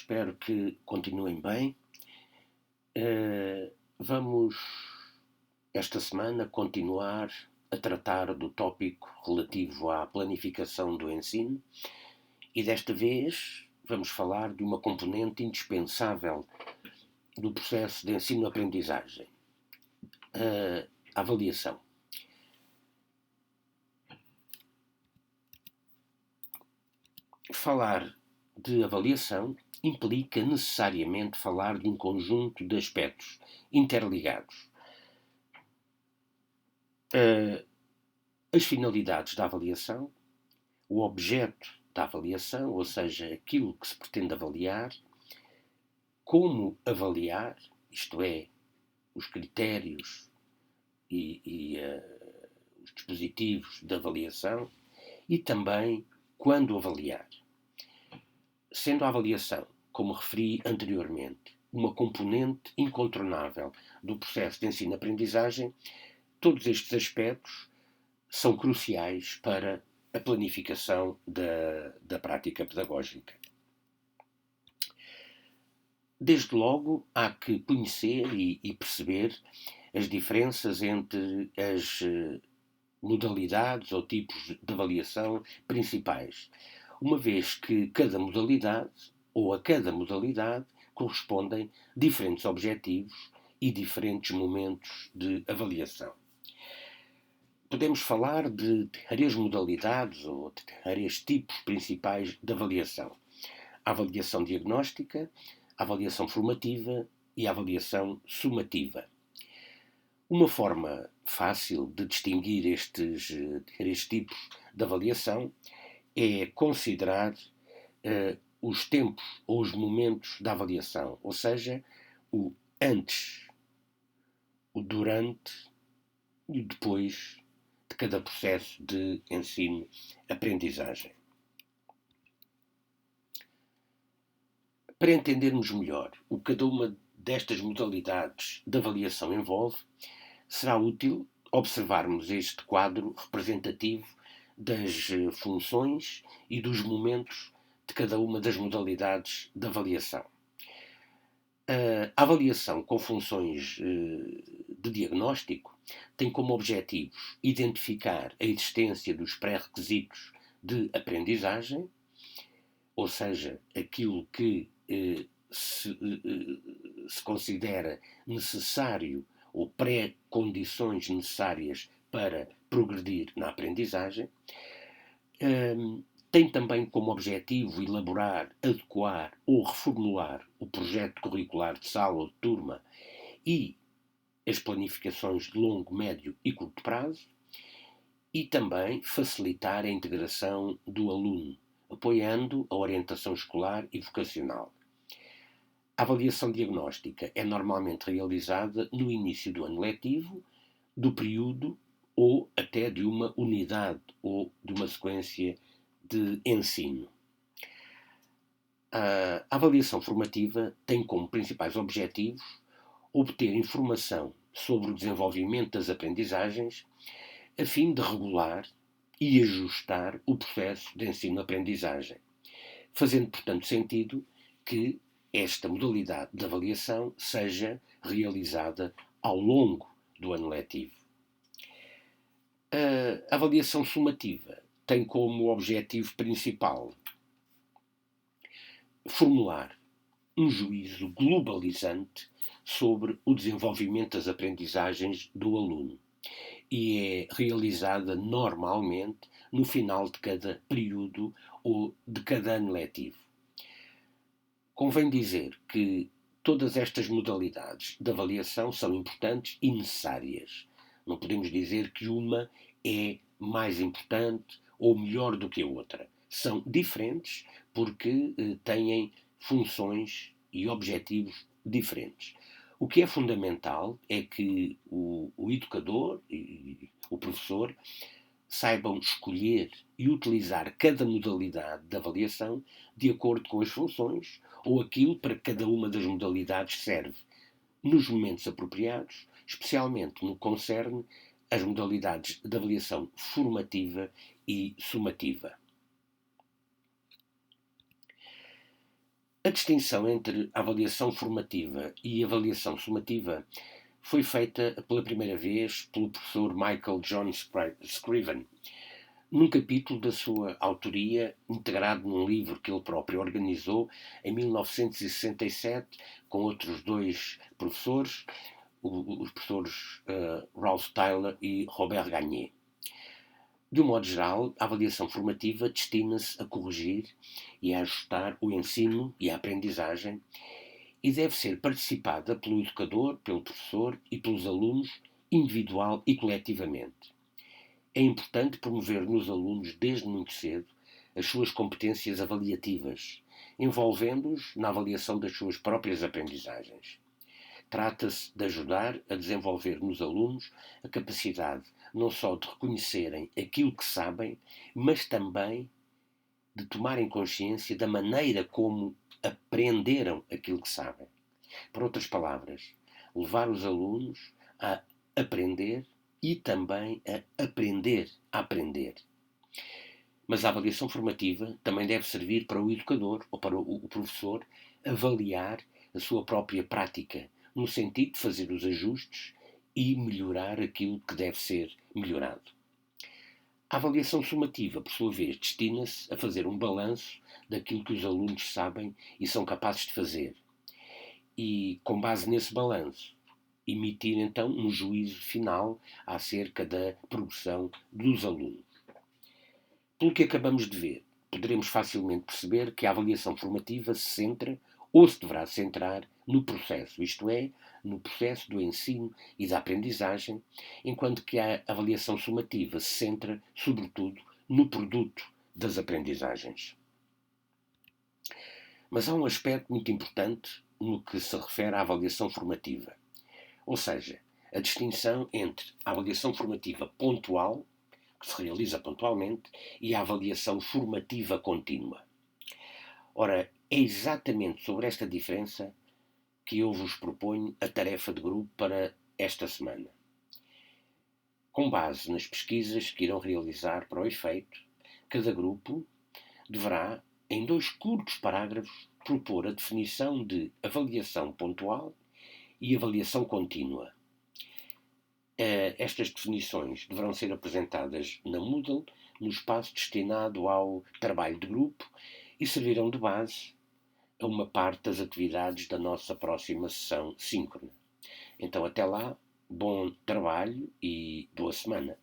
espero que continuem bem. Vamos, esta semana, continuar a tratar do tópico relativo à planificação do ensino e, desta vez, vamos falar de uma componente indispensável do processo de ensino-aprendizagem, a avaliação. Falar de avaliação implica necessariamente falar de um conjunto de aspectos interligados. As finalidades da avaliação, o objeto da avaliação, ou seja, aquilo que se pretende avaliar, como avaliar, isto é, os critérios e os dispositivos de avaliação, e também quando avaliar. Sendo a avaliação, como referi anteriormente, uma componente incontornável do processo de ensino-aprendizagem, todos estes aspectos são cruciais para a planificação da prática pedagógica. Desde logo, há que conhecer e perceber as diferenças entre as modalidades ou tipos de avaliação principais, uma vez que cada modalidade, ou a cada modalidade, correspondem diferentes objetivos e diferentes momentos de avaliação. Podemos falar de três modalidades ou três tipos principais de avaliação: a avaliação diagnóstica, a avaliação formativa e a avaliação sumativa. Uma forma fácil de distinguir estes três tipos de avaliação é considerar os tempos ou os momentos da avaliação, ou seja, o antes, o durante e o depois de cada processo de ensino-aprendizagem. Para entendermos melhor o que cada uma destas modalidades de avaliação envolve, será útil observarmos este quadro representativo das funções e dos momentos de cada uma das modalidades de avaliação. A avaliação com funções de diagnóstico tem como objetivos identificar a existência dos pré-requisitos de aprendizagem, ou seja, aquilo que se considera necessário ou pré-condições necessárias para progredir na aprendizagem. Tem também como objetivo elaborar, adequar ou reformular o projeto curricular de sala ou de turma e as planificações de longo, médio e curto prazo, e também facilitar a integração do aluno, apoiando a orientação escolar e vocacional. A avaliação diagnóstica é normalmente realizada no início do ano letivo, do período ou até de uma unidade ou de uma sequência de ensino. A avaliação formativa tem como principais objetivos obter informação sobre o desenvolvimento das aprendizagens a fim de regular e ajustar o processo de ensino-aprendizagem, fazendo, portanto, sentido que esta modalidade de avaliação seja realizada ao longo do ano letivo. A avaliação sumativa tem como objetivo principal formular um juízo globalizante sobre o desenvolvimento das aprendizagens do aluno e é realizada normalmente no final de cada período ou de cada ano letivo. Convém dizer que todas estas modalidades de avaliação são importantes e necessárias. Não podemos dizer que uma é mais importante ou melhor do que a outra. São diferentes porque têm funções e objetivos diferentes. O que é fundamental é que o educador e o professor saibam escolher e utilizar cada modalidade de avaliação de acordo com as funções ou aquilo para que cada uma das modalidades serve, nos momentos apropriados, especialmente no que concerne às modalidades de avaliação formativa e sumativa. A distinção entre a avaliação formativa e a avaliação sumativa foi feita pela primeira vez pelo professor Michael John Scriven, num capítulo da sua autoria, integrado num livro que ele próprio organizou em 1967, com outros dois professores, os professores Ralph Tyler e Robert Gagné. De um modo geral, a avaliação formativa destina-se a corrigir e a ajustar o ensino e a aprendizagem e deve ser participada pelo educador, pelo professor e pelos alunos, individual e coletivamente. É importante promover nos alunos, desde muito cedo, as suas competências avaliativas, envolvendo-os na avaliação das suas próprias aprendizagens. Trata-se de ajudar a desenvolver nos alunos a capacidade não só de reconhecerem aquilo que sabem, mas também de tomarem consciência da maneira como aprenderam aquilo que sabem. Por outras palavras, levar os alunos a aprender e também a aprender a aprender. Mas a avaliação formativa também deve servir para o educador ou para o professor avaliar a sua própria prática, no sentido de fazer os ajustes e melhorar aquilo que deve ser melhorado. A avaliação sumativa, por sua vez, destina-se a fazer um balanço daquilo que os alunos sabem e são capazes de fazer. E, com base nesse balanço, emitir então um juízo final acerca da progressão dos alunos. Pelo que acabamos de ver, poderemos facilmente perceber que a avaliação formativa se centra ou se deverá centrar no processo, isto é, no processo do ensino e da aprendizagem, enquanto que a avaliação sumativa se centra, sobretudo, no produto das aprendizagens. Mas há um aspecto muito importante no que se refere à avaliação formativa, ou seja, a distinção entre a avaliação formativa pontual, que se realiza pontualmente, e a avaliação formativa contínua. Ora, é exatamente sobre esta diferença que eu vos proponho a tarefa de grupo para esta semana. Com base nas pesquisas que irão realizar para o efeito, cada grupo deverá, em 2 curtos parágrafos, propor a definição de avaliação pontual e avaliação contínua. Estas definições deverão ser apresentadas na Moodle, no espaço destinado ao trabalho de grupo, e servirão de base a uma parte das atividades da nossa próxima sessão síncrona. Então, até lá, bom trabalho e boa semana.